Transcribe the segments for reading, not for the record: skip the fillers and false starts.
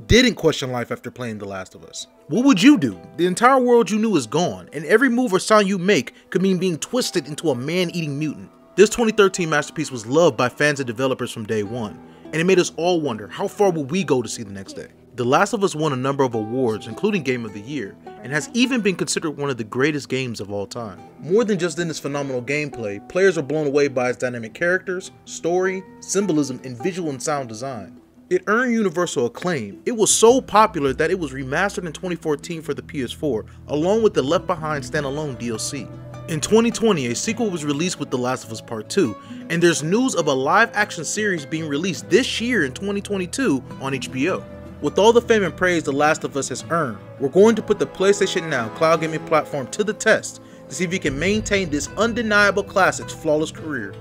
didn't question life after playing The Last of Us? What would you do? The entire world you knew is gone, and every move or sound you make could mean being twisted into a man-eating mutant. This 2013 masterpiece was loved by fans and developers from day one, and it made us all wonder, how far will we go to see the next day? The Last of Us won a number of awards, including Game of the Year, and has even been considered one of the greatest games of all time. More than just in its phenomenal gameplay, players are blown away by its dynamic characters, story, symbolism, and visual and sound design. It earned universal acclaim. It was so popular that it was remastered in 2014 for the PS4, along with the Left Behind standalone DLC. In 2020, a sequel was released with The Last of Us Part 2, and there's news of a live-action series being released this year in 2022 on HBO. With all the fame and praise The Last of Us has earned, we're going to put the PlayStation Now cloud gaming platform to the test to see if it can maintain this undeniable classic's flawless career.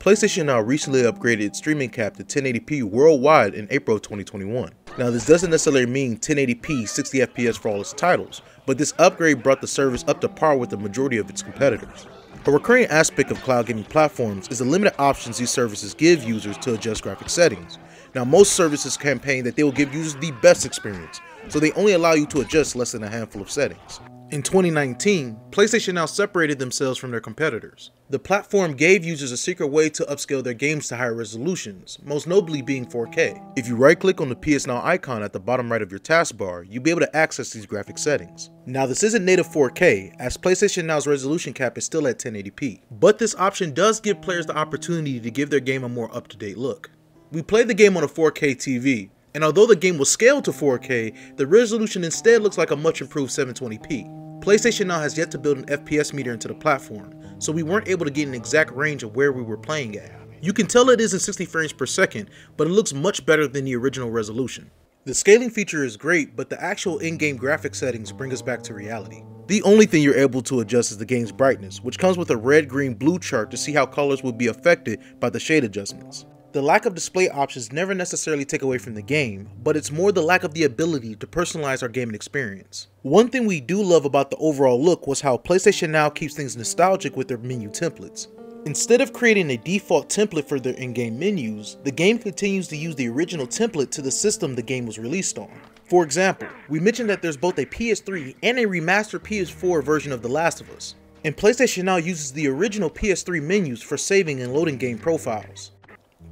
PlayStation Now recently upgraded its streaming cap to 1080p worldwide in April of 2021. Now this doesn't necessarily mean 1080p 60 FPS for all its titles, but this upgrade brought the service up to par with the majority of its competitors. A recurring aspect of cloud gaming platforms is the limited options these services give users to adjust graphic settings. Now most services campaign that they will give users the best experience, so they only allow you to adjust less than a handful of settings. In 2019, PlayStation Now separated themselves from their competitors. The platform gave users a secret way to upscale their games to higher resolutions, most notably being 4K. If you right-click on the PS Now icon at the bottom right of your taskbar, you'll be able to access these graphic settings. Now this isn't native 4K, as PlayStation Now's resolution cap is still at 1080p, but this option does give players the opportunity to give their game a more up-to-date look. We played the game on a 4K TV, and although the game was scaled to 4K, the resolution instead looks like a much improved 720p. PlayStation Now has yet to build an FPS meter into the platform, so we weren't able to get an exact range of where we were playing at. You can tell it isn't 60 frames per second, but it looks much better than the original resolution. The scaling feature is great, but the actual in-game graphic settings bring us back to reality. The only thing you're able to adjust is the game's brightness, which comes with a red, green, blue chart to see how colors will be affected by the shade adjustments. The lack of display options never necessarily take away from the game, but it's more the lack of the ability to personalize our gaming experience. One thing we do love about the overall look was how PlayStation Now keeps things nostalgic with their menu templates. Instead of creating a default template for their in-game menus, the game continues to use the original template to the system the game was released on. For example, we mentioned that there's both a PS3 and a remastered PS4 version of The Last of Us, and PlayStation Now uses the original PS3 menus for saving and loading game profiles.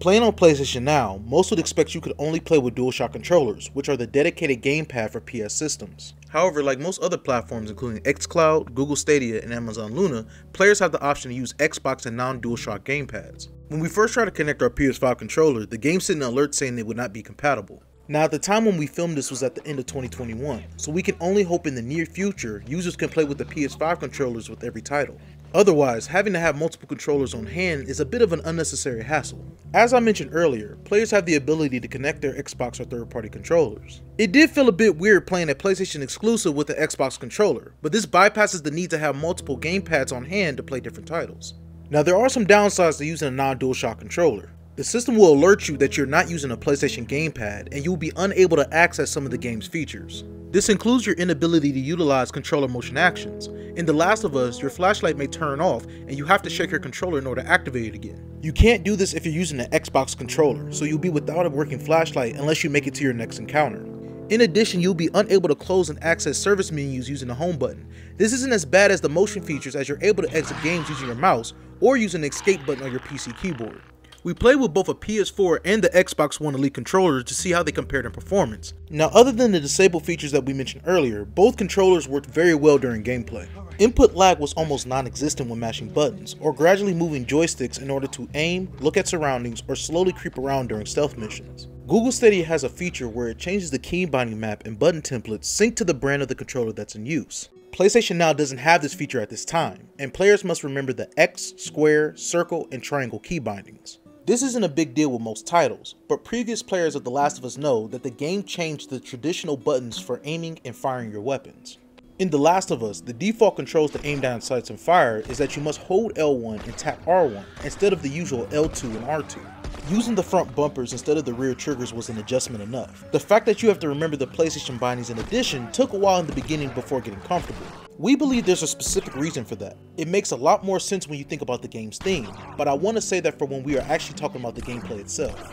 Playing on PlayStation Now, most would expect you could only play with DualShock controllers, which are the dedicated gamepad for PS systems. However, like most other platforms including xCloud, Google Stadia, and Amazon Luna, players have the option to use Xbox and non-DualShock gamepads. When we first tried to connect our PS5 controller, the game sent an alert saying they would not be compatible. Now at the time when we filmed this was at the end of 2021, so we can only hope in the near future users can play with the PS5 controllers with every title. Otherwise, having to have multiple controllers on hand is a bit of an unnecessary hassle. As I mentioned earlier, players have the ability to connect their Xbox or third-party controllers. It did feel a bit weird playing a PlayStation exclusive with the Xbox controller, but this bypasses the need to have multiple gamepads on hand to play different titles. Now there are some downsides to using a non-DualShock controller. The system will alert you that you're not using a PlayStation gamepad and you'll be unable to access some of the game's features. This includes your inability to utilize controller motion actions. In The Last of Us, your flashlight may turn off and you have to shake your controller in order to activate it again. You can't do this if you're using an Xbox controller, so you'll be without a working flashlight unless you make it to your next encounter. In addition, you'll be unable to close and access service menus using the home button. This isn't as bad as the motion features, as you're able to exit games using your mouse or using the escape button on your PC keyboard. We played with both a PS4 and the Xbox One Elite controllers to see how they compared in performance. Now other than the disabled features that we mentioned earlier, both controllers worked very well during gameplay. Input lag was almost non-existent when mashing buttons, or gradually moving joysticks in order to aim, look at surroundings, or slowly creep around during stealth missions. Google Stadia has a feature where it changes the key binding map and button templates synced to the brand of the controller that's in use. PlayStation Now doesn't have this feature at this time, and players must remember the X, square, circle, and triangle key bindings. This isn't a big deal with most titles, but previous players of The Last of Us know that the game changed the traditional buttons for aiming and firing your weapons. In The Last of Us, the default controls to aim down sights and fire is that you must hold L1 and tap R1 instead of the usual L2 and R2. Using the front bumpers instead of the rear triggers was an adjustment enough. The fact that you have to remember the PlayStation bindings in addition took a while in the beginning before getting comfortable. We believe there's a specific reason for that. It makes a lot more sense when you think about the game's theme, but I want to say that for when we are actually talking about the gameplay itself.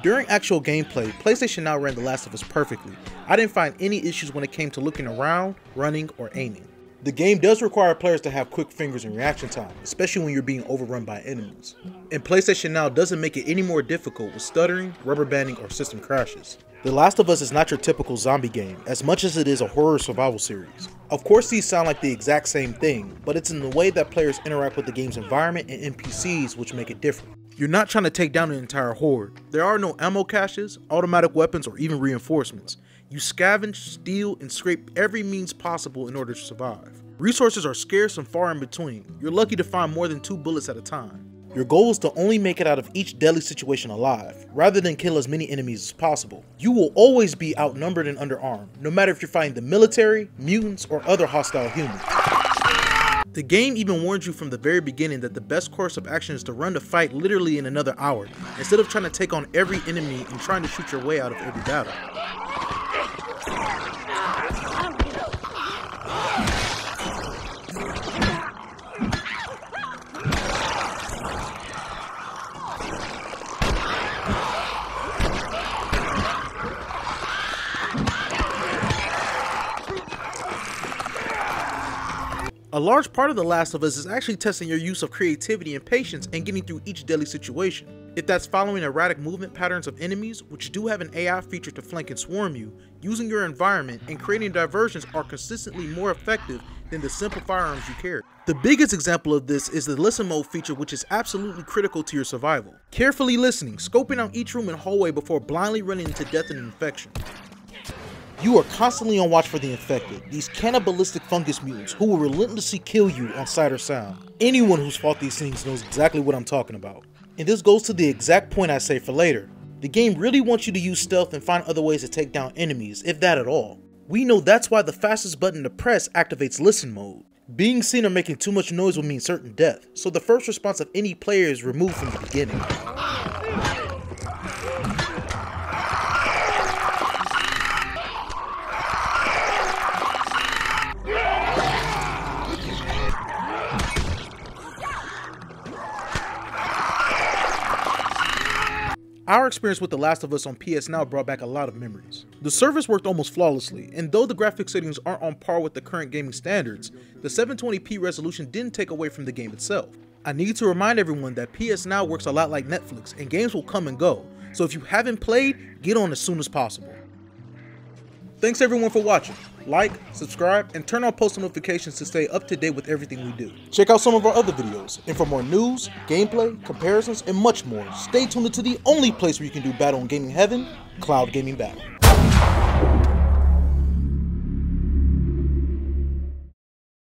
During actual gameplay, PlayStation Now ran The Last of Us perfectly. I didn't find any issues when it came to looking around, running, or aiming. The game does require players to have quick fingers and reaction time, especially when you're being overrun by enemies. And PlayStation Now doesn't make it any more difficult with stuttering, rubber banding, or system crashes. The Last of Us is not your typical zombie game, as much as it is a horror survival series. Of course these sound like the exact same thing, but it's in the way that players interact with the game's environment and NPCs which make it different. You're not trying to take down an entire horde. There are no ammo caches, automatic weapons, or even reinforcements. You scavenge, steal, and scrape every means possible in order to survive. Resources are scarce and far in between. You're lucky to find more than 2 bullets at a time. Your goal is to only make it out of each deadly situation alive, rather than kill as many enemies as possible. You will always be outnumbered and underarmed, no matter if you're fighting the military, mutants, or other hostile humans. The game even warns you from the very beginning that the best course of action is to run the fight literally in another hour, instead of trying to take on every enemy and trying to shoot your way out of every battle. A large part of The Last of Us is actually testing your use of creativity and patience and getting through each deadly situation. If that's following erratic movement patterns of enemies, which do have an AI feature to flank and swarm you, using your environment and creating diversions are consistently more effective than the simple firearms you carry. The biggest example of this is the listen mode feature, which is absolutely critical to your survival. Carefully listening, scoping out each room and hallway before blindly running into death and infection. You are constantly on watch for the infected, these cannibalistic fungus mutants who will relentlessly kill you on sight or sound. Anyone who's fought these things knows exactly what I'm talking about. And this goes to the exact point I saved for later. The game really wants you to use stealth and find other ways to take down enemies, if that at all. We know that's why the fastest button to press activates listen mode. Being seen or making too much noise will mean certain death, so the first response of any player is removed from the beginning. Our experience with The Last of Us on PS Now brought back a lot of memories. The service worked almost flawlessly, and though the graphics settings aren't on par with the current gaming standards, the 720p resolution didn't take away from the game itself. I need to remind everyone that PS Now works a lot like Netflix, and games will come and go, so if you haven't played, get on as soon as possible. Thanks everyone for watching. Like, subscribe, and turn on post notifications to stay up to date with everything we do. Check out some of our other videos, and for more news, gameplay, comparisons, and much more, stay tuned to the only place where you can do battle in gaming heaven, Cloud Gaming Battle.